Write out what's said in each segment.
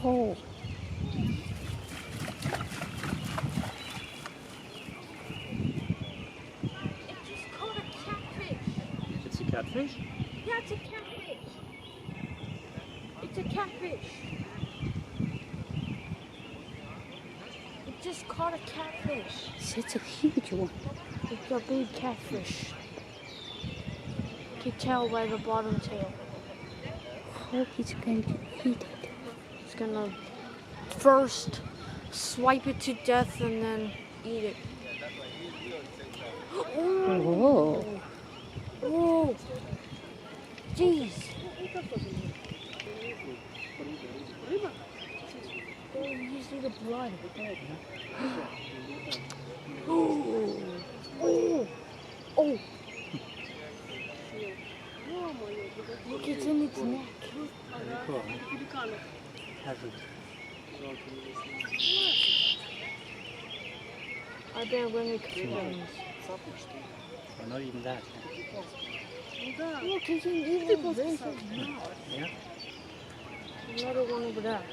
Oh. It just caught a catfish. It's a catfish? Yeah, it's a catfish. It's a catfish. It just caught a catfish. It's a huge one. It's a big catfish. You can tell by the bottom tail. How he's going to eat it? It's gonna first swipe it to death and then eat it. Whoa. Whoa! Jeez! Oh, you see the blood. Oh! Oh! Oh! Look, it's in its neck. I bet when it comes. Or not even that. Look, he can even raise his mouth. Yeah? Another one over there.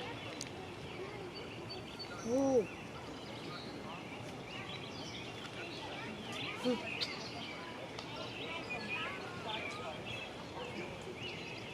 Whoa.